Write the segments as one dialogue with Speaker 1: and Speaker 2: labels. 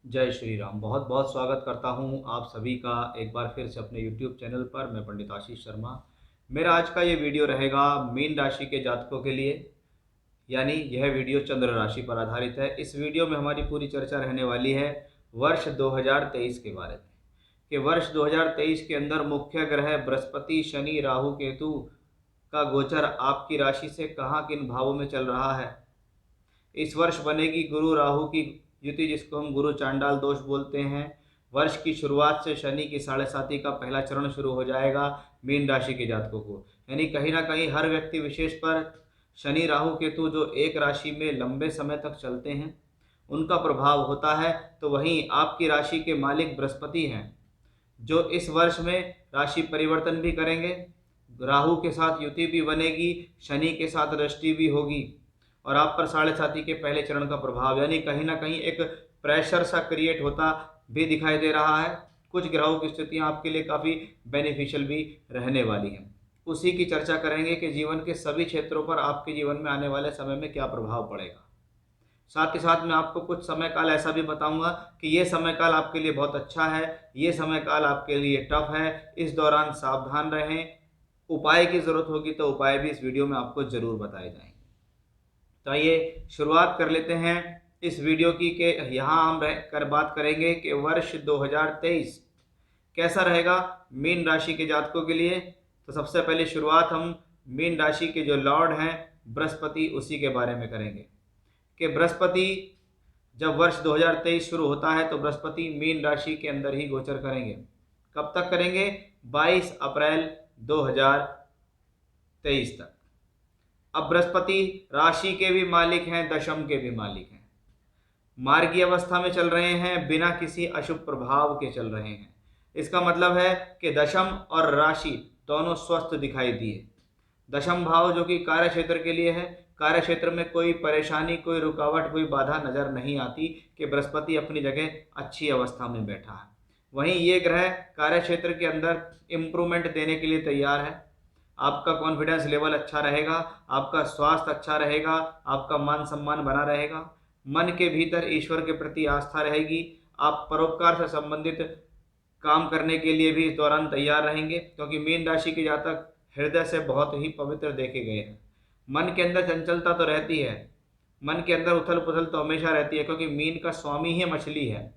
Speaker 1: जय श्री राम। बहुत बहुत स्वागत करता हूं आप सभी का एक बार फिर से अपने YouTube चैनल पर। मैं पंडित आशीष शर्मा। मेरा आज का ये वीडियो रहेगा मीन राशि के जातकों के लिए, यानी यह वीडियो चंद्र राशि पर आधारित है। इस वीडियो में हमारी पूरी चर्चा रहने वाली है वर्ष 2023 के बारे में, कि वर्ष 2023 के अंदर मुख्य ग्रह बृहस्पति, शनि, राहु, केतु का गोचर आपकी राशि से कहाँ किन भावों में चल रहा है। इस वर्ष बनेगी गुरु राहु की युति, जिसको हम गुरु चांडाल दोष बोलते हैं। वर्ष की शुरुआत से शनि की साढ़े साती का पहला चरण शुरू हो जाएगा मीन राशि के जातकों को, यानी कहीं ना कहीं हर व्यक्ति विशेष पर शनि राहु केतु जो एक राशि में लंबे समय तक चलते हैं उनका प्रभाव होता है। तो वहीं आपकी राशि के मालिक बृहस्पति हैं, जो इस वर्ष में राशि परिवर्तन भी करेंगे, राहु के साथ युति भी बनेगी, शनि के साथ दृष्टि भी होगी और आप पर साढ़े साती के पहले चरण का प्रभाव, यानी कहीं ना कहीं एक प्रेशर सा क्रिएट होता भी दिखाई दे रहा है। कुछ ग्रहों की स्थितियां आपके लिए काफ़ी बेनिफिशियल भी रहने वाली हैं। उसी की चर्चा करेंगे कि जीवन के सभी क्षेत्रों पर आपके जीवन में आने वाले समय में क्या प्रभाव पड़ेगा। साथ ही साथ मैं आपको कुछ समय काल ऐसा भी बताऊंगा कि ये समय काल आपके लिए बहुत अच्छा है, ये समय काल आपके लिए टफ है, इस दौरान सावधान रहें। उपाय की ज़रूरत होगी तो उपाय भी इस वीडियो में आपको ज़रूर बताए जाएंगे। तो आइए शुरुआत कर लेते हैं इस वीडियो की, कि यहाँ हम बात करेंगे कि वर्ष 2023 कैसा रहेगा मीन राशि के जातकों के लिए। तो सबसे पहले शुरुआत हम मीन राशि के जो लॉर्ड हैं बृहस्पति, उसी के बारे में करेंगे कि बृहस्पति जब वर्ष 2023 शुरू होता है तो बृहस्पति मीन राशि के अंदर ही गोचर करेंगे। कब तक करेंगे? 22 अप्रैल 2023 तक। अब बृहस्पति राशि के भी मालिक हैं, दशम के भी मालिक हैं, मार्गी अवस्था में चल रहे हैं, बिना किसी अशुभ प्रभाव के चल रहे हैं। इसका मतलब है कि दशम और राशि दोनों स्वस्थ दिखाई दिए। दशम भाव जो कि कार्य क्षेत्र के लिए है, कार्य क्षेत्र में कोई परेशानी, कोई रुकावट, कोई बाधा नजर नहीं आती कि बृहस्पति अपनी जगह अच्छी अवस्था में बैठा है। वहीं ये ग्रह कार्य क्षेत्र के अंदर इम्प्रूवमेंट देने के लिए तैयार है। आपका कॉन्फिडेंस लेवल अच्छा रहेगा, आपका स्वास्थ्य अच्छा रहेगा, आपका मान सम्मान बना रहेगा, मन के भीतर ईश्वर के प्रति आस्था रहेगी। आप परोपकार से संबंधित काम करने के लिए भी इस दौरान तैयार रहेंगे, क्योंकि मीन राशि के जातक हृदय से बहुत ही पवित्र देखे गए हैं। मन के अंदर चंचलता तो रहती है, मन के अंदर उथल पुथल तो हमेशा रहती है, क्योंकि मीन का स्वामी ही मछली है।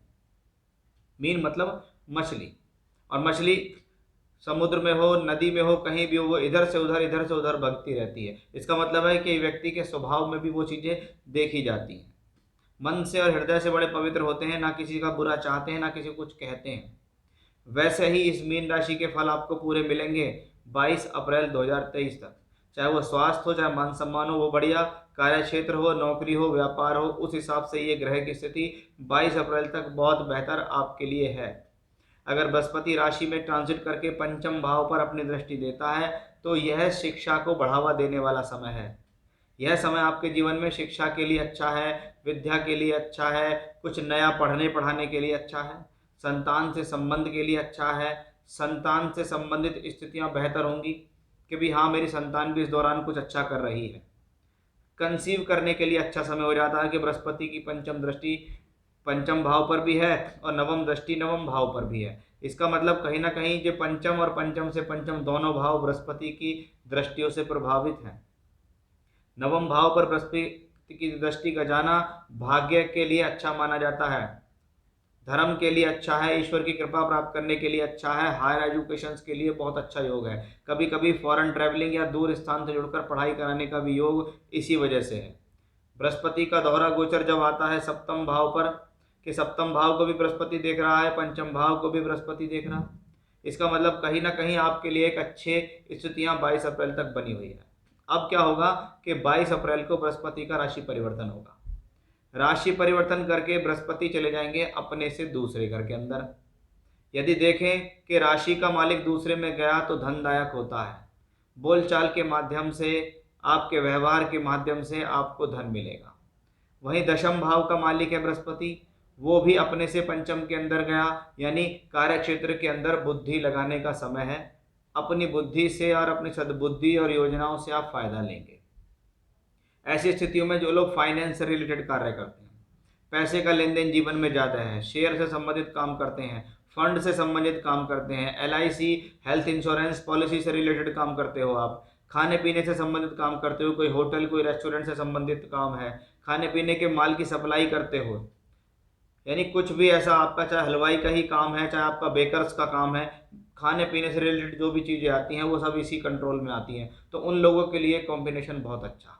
Speaker 1: मीन मतलब मछली, और मछली समुद्र में हो, नदी में हो, कहीं भी हो, वो इधर से उधर भगती रहती है। इसका मतलब है कि व्यक्ति के स्वभाव में भी वो चीज़ें देखी जाती हैं। मन से और हृदय से बड़े पवित्र होते हैं, ना किसी का बुरा चाहते हैं, ना किसी को कुछ कहते हैं। वैसे ही इस मीन राशि के फल आपको पूरे मिलेंगे 22 अप्रैल 2023 तक। चाहे वो स्वास्थ्य हो, चाहे मान सम्मान हो, वो बढ़िया, कार्य क्षेत्र हो, नौकरी हो, व्यापार हो, उस हिसाब से ये ग्रह की स्थिति 22 अप्रैल तक बहुत बेहतर आपके लिए है। अगर बृहस्पति राशि में ट्रांजिट करके पंचम भाव पर अपनी दृष्टि देता है तो यह शिक्षा को बढ़ावा देने वाला समय है। यह समय आपके जीवन में शिक्षा के लिए अच्छा है, विद्या के लिए अच्छा है, कुछ नया पढ़ने पढ़ाने के लिए अच्छा है, संतान से संबंध के लिए अच्छा है। संतान से संबंधित स्थितियां बेहतर होंगी कि भी हाँ, मेरी संतान भी इस दौरान कुछ अच्छा कर रही है। कंसीव करने के लिए अच्छा समय हो जाता है कि बृहस्पति की पंचम दृष्टि पंचम भाव पर भी है और नवम दृष्टि नवम भाव पर भी है। इसका मतलब कहीं ना कहीं जो पंचम और पंचम से पंचम दोनों भाव बृहस्पति की दृष्टियों से प्रभावित हैं। नवम भाव पर बृहस्पति की दृष्टि का जाना भाग्य के लिए अच्छा माना जाता है, धर्म के लिए अच्छा है, ईश्वर की कृपा प्राप्त करने के लिए अच्छा है, हायर एजुकेशन के लिए बहुत अच्छा योग है। कभी कभी फॉरेन ट्रैवलिंग या दूर स्थान से जुड़कर पढ़ाई कराने का भी योग इसी वजह से है। बृहस्पति का दोहरा गोचर जब आता है सप्तम भाव पर, कि सप्तम भाव को भी बृहस्पति देख रहा है, पंचम भाव को भी बृहस्पति देख रहा है, इसका मतलब कहीं ना कहीं आपके लिए एक अच्छे स्थितियां 22 अप्रैल तक बनी हुई है। अब क्या होगा कि 22 अप्रैल को बृहस्पति का राशि परिवर्तन होगा। राशि परिवर्तन करके बृहस्पति चले जाएंगे अपने से दूसरे घर के अंदर। यदि देखें कि राशि का मालिक दूसरे में गया तो धनदायक होता है। बोलचाल के माध्यम से, आपके व्यवहार के माध्यम से आपको धन मिलेगा। वहीं दशम भाव का मालिक है बृहस्पति, वो भी अपने से पंचम के अंदर गया, यानी कार्य क्षेत्र के अंदर बुद्धि लगाने का समय है। अपनी बुद्धि से और अपनी सद्बुद्धि और योजनाओं से आप फायदा लेंगे। ऐसी स्थितियों में जो लोग फाइनेंस से रिलेटेड कार्य करते हैं, पैसे का लेन देन जीवन में ज़्यादा है, शेयर से संबंधित काम करते हैं, फंड से संबंधित काम करते हैं, LIC हेल्थ इंश्योरेंस पॉलिसी से रिलेटेड काम करते हो आप, खाने पीने से संबंधित काम करते हो, कोई होटल कोई रेस्टोरेंट से संबंधित काम है, खाने पीने के माल की सप्लाई करते हो, यानी कुछ भी ऐसा आपका, चाहे हलवाई का ही काम है, चाहे आपका बेकर्स का काम है, खाने पीने से रिलेटेड जो भी चीज़ें आती हैं वो सब इसी कंट्रोल में आती हैं, तो उन लोगों के लिए कॉम्बिनेशन बहुत अच्छा।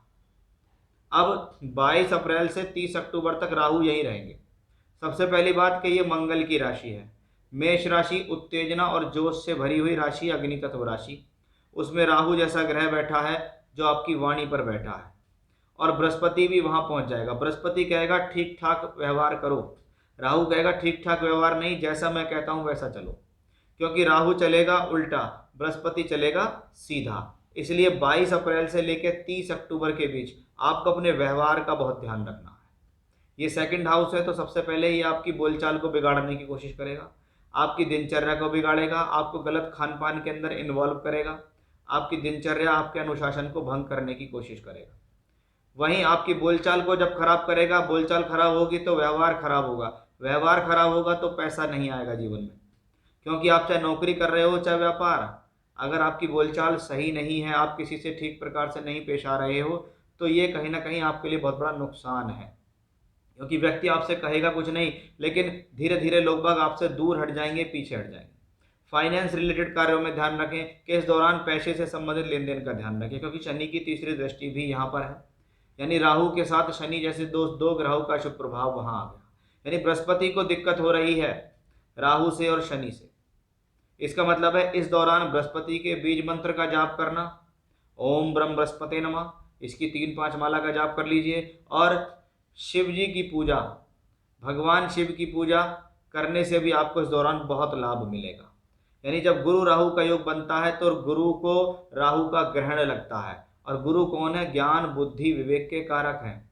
Speaker 1: अब 22 अप्रैल से 30 अक्टूबर तक राहु यहीं रहेंगे। सबसे पहली बात कि ये मंगल की राशि है। मेष राशि उत्तेजना और जोश से भरी हुई राशि, अग्नि तत्व राशि, उसमें राहु जैसा ग्रह बैठा है जो आपकी वाणी पर बैठा है, और बृहस्पति भी वहां पहुंच जाएगा। बृहस्पति कहेगा ठीक ठाक व्यवहार करो, राहु कहेगा ठीक ठाक व्यवहार नहीं, जैसा मैं कहता हूं वैसा चलो, क्योंकि राहु चलेगा उल्टा, बृहस्पति चलेगा सीधा। इसलिए 22 अप्रैल से लेकर 30 अक्टूबर के बीच आपको अपने व्यवहार का बहुत ध्यान रखना है। ये सेकंड हाउस है, तो सबसे पहले ये आपकी बोलचाल को बिगाड़ने की कोशिश करेगा, आपकी दिनचर्या को बिगाड़ेगा, आपको गलत खान पान के अंदर इन्वॉल्व करेगा, आपकी दिनचर्या आपके अनुशासन को भंग करने की कोशिश करेगा। वहीं आपकी बोलचाल को जब खराब करेगा, बोलचाल खराब होगी तो व्यवहार खराब होगा, व्यवहार खराब होगा तो पैसा नहीं आएगा जीवन में, क्योंकि आप चाहे नौकरी कर रहे हो चाहे व्यापार, अगर आपकी बोलचाल सही नहीं है, आप किसी से ठीक प्रकार से नहीं पेश आ रहे हो, तो ये कहीं ना कहीं आपके लिए बहुत बड़ा नुकसान है, क्योंकि व्यक्ति आपसे कहेगा कुछ नहीं, लेकिन धीरे धीरे लोग बाग आपसे दूर हट जाएंगे, पीछे हट जाएंगे। फाइनेंस रिलेटेड कार्यों में ध्यान रखें कि इस दौरान पैसे से संबंधित लेन देन का ध्यान रखें, क्योंकि शनि की तीसरी दृष्टि भी यहाँ पर है, यानी राहु के साथ शनि जैसे दो ग्रहों का शुभ प्रभाव वहां आ गया, यानी बृहस्पति को दिक्कत हो रही है राहु से और शनि से। इसका मतलब है इस दौरान बृहस्पति के बीज मंत्र का जाप करना, ओम ब्रह्म बृहस्पति नमः, इसकी 3-5 माला का जाप कर लीजिए, और शिव जी की पूजा, भगवान शिव की पूजा करने से भी आपको इस दौरान बहुत लाभ मिलेगा। यानी जब गुरु राहु का योग बनता है तो गुरु को राहु का ग्रहण लगता है, और गुरु कौन है? ज्ञान बुद्धि विवेक के कारक हैं।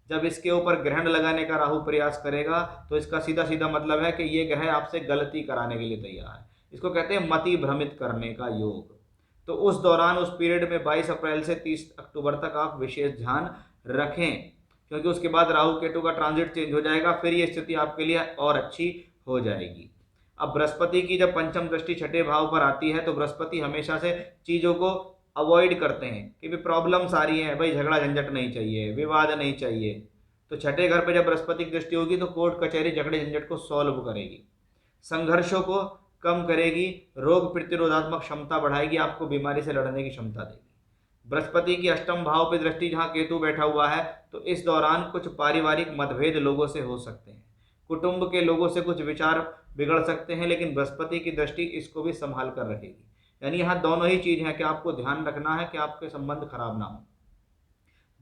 Speaker 1: जब इसके ऊपर ग्रहण लगाने का राहु प्रयास करेगा तो इसका सीधा सीधा मतलब है कि ये ग्रह आपसे गलती कराने के लिए तैयार है, इसको कहते हैं मति भ्रमित करने का योग। तो उस दौरान, उस पीरियड में 22 अप्रैल से 30 अक्टूबर तक आप विशेष ध्यान रखें, क्योंकि उसके बाद राहु केतु का ट्रांजिट चेंज हो जाएगा, फिर ये स्थिति आपके लिए और अच्छी हो जाएगी। अब बृहस्पति की जब पंचम दृष्टि छठे भाव पर आती है तो बृहस्पति हमेशा से चीज़ों को अवॉइड करते हैं कि भी प्रॉब्लम्स आ रही हैं, भाई झगड़ा झंझट नहीं चाहिए, विवाद नहीं चाहिए। तो छठे घर पे जब बृहस्पति की दृष्टि होगी तो कोर्ट कचहरी झगड़े झंझट को सॉल्व करेगी, संघर्षों को कम करेगी, रोग प्रतिरोधात्मक क्षमता बढ़ाएगी, आपको बीमारी से लड़ने की क्षमता देगी। बृहस्पति की अष्टम भाव पे दृष्टि जहाँ केतु बैठा हुआ है, तो इस दौरान कुछ पारिवारिक मतभेद लोगों से हो सकते हैं, कुटुंब के लोगों से कुछ विचार बिगड़ सकते हैं, लेकिन बृहस्पति की दृष्टि इसको भी संभाल कर रखेगी। यानी यहाँ दोनों ही चीज है कि आपको ध्यान रखना है कि आपके संबंध खराब ना हो।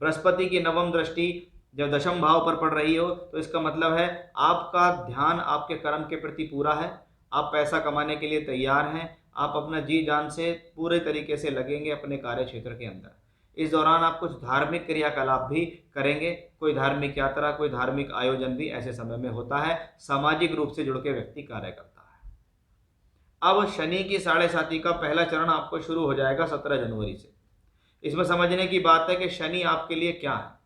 Speaker 1: बृहस्पति की नवम दृष्टि जब दशम भाव पर पड़ रही हो तो इसका मतलब है आपका ध्यान आपके कर्म के प्रति पूरा है, आप पैसा कमाने के लिए तैयार हैं, आप अपना जी जान से पूरे तरीके से लगेंगे अपने कार्य क्षेत्र के अंदर। इस दौरान आप कुछ धार्मिक क्रियाकलाप भी करेंगे, कोई धार्मिक यात्रा, कोई धार्मिक आयोजन भी ऐसे समय में होता है, सामाजिक रूप से जुड़ के व्यक्ति कार्य करता है। अब शनि की 7.5 का पहला चरण आपको शुरू हो जाएगा 17 जनवरी से। इसमें समझने की बात है कि शनि आपके लिए क्या है,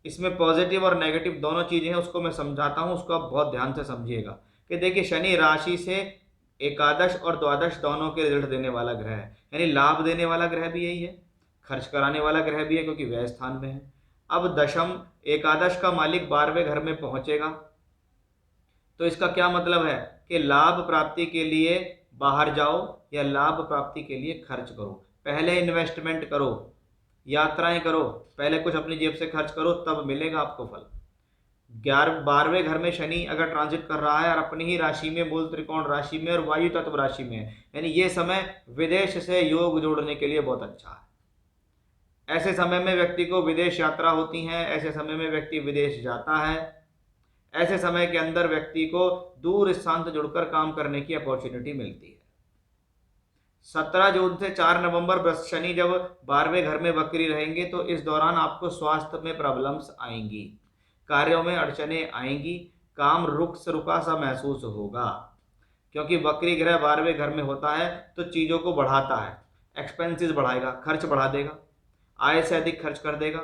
Speaker 1: इसमें पॉजिटिव और नेगेटिव दोनों चीजें हैं, उसको मैं समझाता हूं, उसको आप बहुत ध्यान से समझिएगा। कि देखिए शनि राशि से एकादश और द्वादश दोनों के रिजल्ट देने वाला ग्रह है, यानी लाभ देने वाला ग्रह भी यही है, खर्च कराने वाला ग्रह भी है क्योंकि व्यय स्थान में है। अब दशम एकादश का मालिक 12वें घर में पहुंचेगा, तो इसका क्या मतलब है कि लाभ प्राप्ति के लिए बाहर जाओ या लाभ प्राप्ति के लिए खर्च करो, पहले इन्वेस्टमेंट करो, यात्राएं करो, पहले कुछ अपनी जेब से खर्च करो, तब मिलेगा आपको फल। 12वें घर में शनि अगर ट्रांजिट कर रहा है और अपनी ही राशि में, मूल त्रिकोण राशि में और वायु तत्व राशि में है, यानी ये समय विदेश से योग जोड़ने के लिए बहुत अच्छा है। ऐसे समय में व्यक्ति को विदेश यात्रा होती है, ऐसे समय में व्यक्ति विदेश जाता है, ऐसे समय के अंदर व्यक्ति को दूर स्थान से जुड़कर काम करने की अपॉर्चुनिटी मिलती है। 17 जून से 4 नवंबर शनि जब 12वें घर में वक्री रहेंगे तो इस दौरान आपको स्वास्थ्य में प्रॉब्लम्स आएंगी, कार्यों में अड़चने आएंगी, काम रुका सा महसूस होगा, क्योंकि वक्री ग्रह 12वें घर में होता है तो चीज़ों को बढ़ाता है, एक्सपेंसेस बढ़ाएगा, खर्च बढ़ा देगा, आय से अधिक खर्च कर देगा,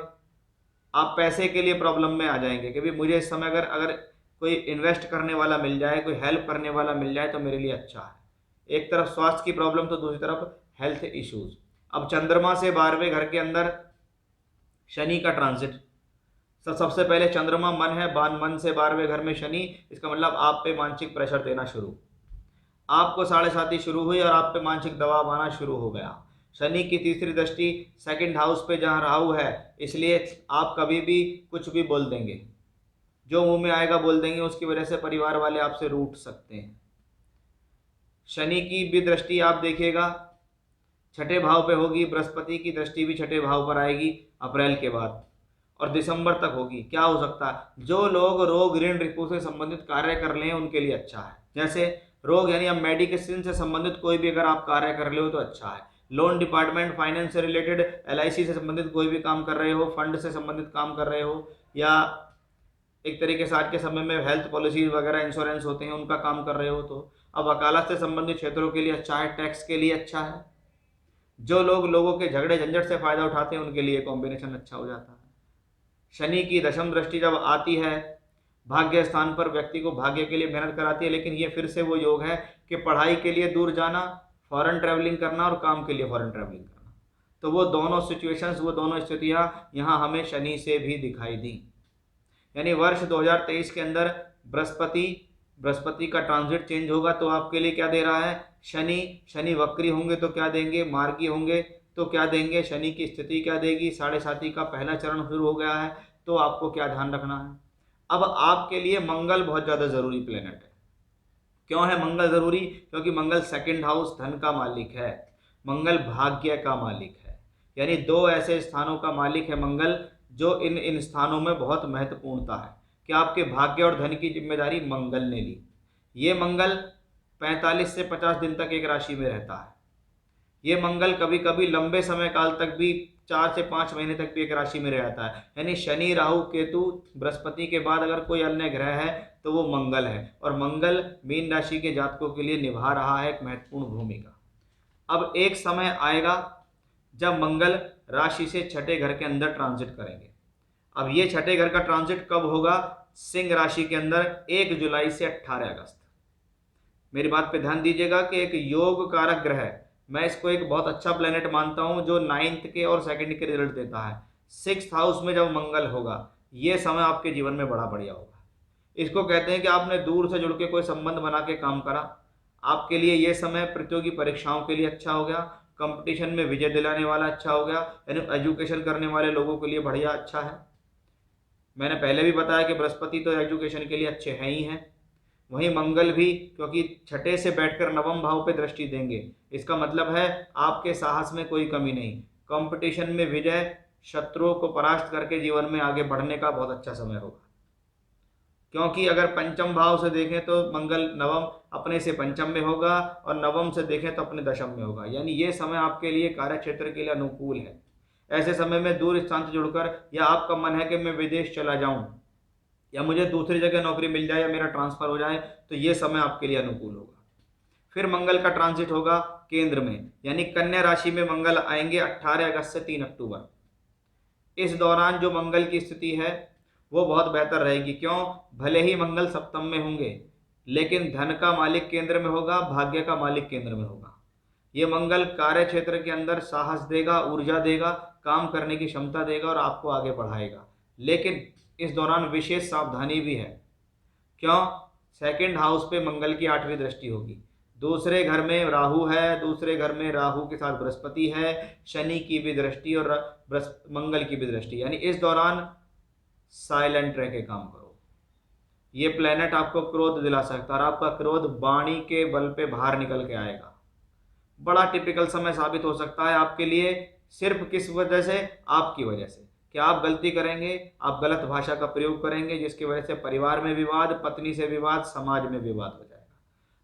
Speaker 1: आप पैसे के लिए प्रॉब्लम में आ जाएंगे कि भाई मुझे इस समय अगर अगर कोई इन्वेस्ट करने वाला मिल जाए, कोई हेल्प करने वाला मिल जाए तो मेरे लिए अच्छा है। एक तरफ स्वास्थ्य की प्रॉब्लम तो दूसरी तरफ हेल्थ इश्यूज। अब चंद्रमा से 12वें घर के अंदर शनि का ट्रांजिट, सबसे पहले चंद्रमा मन है, मन से 12वें घर में शनि, इसका मतलब आप पे मानसिक प्रेशर देना शुरू, आपको 7.5 शुरू हुई और आप पे मानसिक दबाव आना शुरू हो गया। शनि की तीसरी दृष्टि सेकंड हाउस पे जहां राहु है, इसलिए आप कभी भी कुछ भी बोल देंगे, जो मुंह में आएगा बोल देंगे, उसकी वजह से परिवार वाले आपसे रूठ सकते हैं। शनि की भी दृष्टि आप देखिएगा छठे भाव पे होगी, बृहस्पति की दृष्टि भी छठे भाव पर आएगी अप्रैल के बाद और दिसंबर तक होगी। क्या हो सकता है, जो लोग रोग ऋण रिपु से संबंधित कार्य कर रहे हैं उनके लिए अच्छा है। जैसे रोग यानी अब मेडिकेशन से संबंधित कोई भी अगर आप कार्य कर रहे हो तो अच्छा है। लोन डिपार्टमेंट, फाइनेंस से रिलेटेड, LIC से संबंधित कोई भी काम कर रहे हो, फंड से संबंधित काम कर रहे हो, या एक तरीके से आज के समय में हेल्थ पॉलिसीज वगैरह इंश्योरेंस होते हैं उनका काम कर रहे हो, तो अब वकालत से संबंधित क्षेत्रों के लिए अच्छा है, टैक्स के लिए अच्छा है। जो लोग लोगों के झगड़े झंझट से फायदा उठाते हैं उनके लिए कॉम्बिनेशन अच्छा हो जाता है। शनि की दशम दृष्टि जब आती है भाग्य स्थान पर, व्यक्ति को भाग्य के लिए मेहनत कराती है, लेकिन ये फिर से वो योग है कि पढ़ाई के लिए दूर जाना, फॉरेन ट्रैवलिंग करना और काम के लिए फॉरेन ट्रैवलिंग करना। तो वो दोनों सिचुएशंस, वो दोनों स्थितियां यहाँ हमें शनि से भी दिखाई दी। यानी वर्ष 2023 के अंदर बृहस्पति का ट्रांजिट चेंज होगा तो आपके लिए क्या दे रहा है, शनि वक्री होंगे तो क्या देंगे, मार्गी होंगे तो क्या देंगे, शनि की स्थिति क्या देगी, 7.5 का पहला चरण शुरू हो गया है, तो आपको क्या ध्यान रखना है। अब आपके लिए मंगल बहुत ज़्यादा ज़रूरी प्लेनेट है। क्यों है मंगल ज़रूरी, क्योंकि मंगल सेकंड हाउस धन का मालिक है, मंगल भाग्य का मालिक है। यानी दो ऐसे स्थानों का मालिक है मंगल जो इन स्थानों में बहुत महत्वपूर्णता है कि आपके भाग्य और धन की जिम्मेदारी मंगल ने ली। ये मंगल 45 से 50 दिन तक एक राशि में रहता है। ये मंगल कभी कभी लंबे समय काल तक भी 4 से 5 महीने तक भी एक राशि में रहता है। यानी शनि, राहु, केतु, बृहस्पति के बाद अगर कोई अन्य ग्रह है तो वो मंगल है, और मंगल मीन राशि के जातकों के लिए निभा रहा है एक महत्वपूर्ण भूमिका। अब एक समय आएगा जब मंगल राशि से छठे घर के अंदर ट्रांजिट करेंगे। अब ये छठे घर का ट्रांजिट कब होगा, सिंह राशि के अंदर 1 जुलाई से 18 अगस्त। मेरी बात पे ध्यान दीजिएगा कि एक योग कारक ग्रह है, मैं इसको एक बहुत अच्छा प्लेनेट मानता हूं जो 9th के और 2nd के रिजल्ट देता है। 6th हाउस में जब मंगल होगा, ये समय आपके जीवन में बड़ा बढ़िया होगा। इसको कहते हैं कि आपने दूर से जुड़ के कोई संबंध बना के काम करा, आपके लिए ये समय प्रतियोगी परीक्षाओं के लिए अच्छा हो गया, कंपटीशन में विजय दिलाने वाला अच्छा हो गया, यानी एजुकेशन करने वाले लोगों के लिए बढ़िया अच्छा है। मैंने पहले भी बताया कि बृहस्पति तो एजुकेशन के लिए अच्छे हैं ही हैं, वहीं मंगल भी, क्योंकि छठे से बैठकर नवम भाव पे दृष्टि देंगे। इसका मतलब है आपके साहस में कोई कमी नहीं, कंपटीशन में विजय, शत्रुओं को परास्त करके जीवन में आगे बढ़ने का बहुत अच्छा समय होगा। क्योंकि अगर पंचम भाव से देखें तो मंगल नवम अपने से पंचम में होगा और नवम से देखें तो अपने दशम में होगा। यानी ये समय आपके लिए कार्य क्षेत्र के लिए अनुकूल है। ऐसे समय में दूर स्थान से जुड़कर, या आपका मन है कि मैं विदेश चला जाऊं या मुझे दूसरी जगह नौकरी मिल जाए या मेरा ट्रांसफर हो जाए, तो ये समय आपके लिए अनुकूल होगा। फिर मंगल का ट्रांजिट होगा केंद्र में, यानी कन्या राशि में मंगल आएंगे 18 अगस्त से 3 अक्टूबर। इस दौरान जो मंगल की स्थिति है वो बहुत बेहतर रहेगी। क्यों, भले ही मंगल सप्तम में होंगे लेकिन धन का मालिक केंद्र में होगा, भाग्य का मालिक केंद्र में होगा। ये मंगल कार्य क्षेत्र के अंदर साहस देगा, ऊर्जा देगा, काम करने की क्षमता देगा और आपको आगे बढ़ाएगा। लेकिन इस दौरान विशेष सावधानी भी है। क्यों, सेकंड हाउस पे मंगल की 8वीं दृष्टि होगी, दूसरे घर में राहु है, दूसरे घर में राहु के साथ बृहस्पति है, शनि की भी दृष्टि और मंगल की भी दृष्टि। यानी इस दौरान साइलेंट रह के काम करो। ये प्लेनेट आपको क्रोध दिला सकता है और आपका क्रोध वाणी के बल पे बाहर निकल के आएगा। बड़ा टिपिकल समय साबित हो सकता है आपके लिए, सिर्फ किस वजह से, आपकी वजह से, कि आप गलती करेंगे, आप गलत भाषा का प्रयोग करेंगे जिसकी वजह से परिवार में विवाद, पत्नी से विवाद, समाज में विवाद हो जाएगा।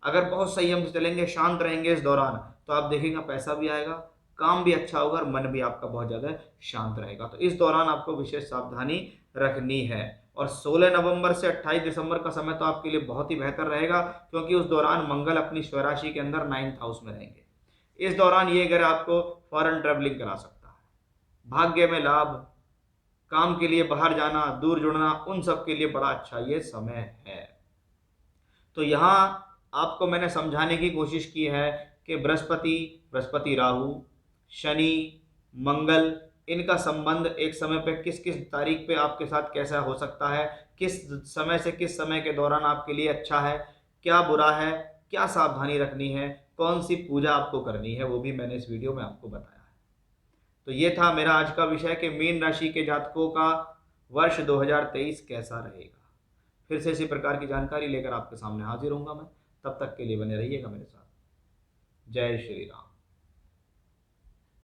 Speaker 1: अगर बहुत संयम से चलेंगे, शांत रहेंगे इस दौरान, तो आप देखेंगे पैसा भी आएगा, काम भी अच्छा होगा और मन भी आपका बहुत ज़्यादा शांत रहेगा। तो इस दौरान आपको विशेष सावधानी रखनी है। और 16 नवंबर से 28 दिसंबर का समय तो आपके लिए बहुत ही बेहतर रहेगा, क्योंकि उस दौरान मंगल अपनी स्वराशि के अंदर 9th हाउस में रहेंगे। इस दौरान ये ग्रह आपको फॉरेन ट्रैवलिंग करा सकता है, भाग्य में लाभ, काम के लिए बाहर जाना, दूर जुड़ना, उन सब के लिए बड़ा अच्छा ये समय है। तो यहाँ आपको मैंने समझाने की कोशिश की है कि बृहस्पति राहु, शनि, मंगल, इनका संबंध एक समय पे किस किस तारीख पे आपके साथ कैसा हो सकता है, किस समय से किस समय के दौरान आपके लिए अच्छा है, क्या बुरा है, क्या सावधानी रखनी है, कौन सी पूजा आपको करनी है, वो भी मैंने इस वीडियो में आपको बताया है। तो ये था मेरा आज का विषय कि मीन राशि के जातकों का वर्ष 2023 कैसा रहेगा। फिर से इसी प्रकार की जानकारी लेकर आपके सामने हाजिर होऊंगा मैं। तब तक के लिए बने रहिएगा मेरे साथ। जय श्री राम।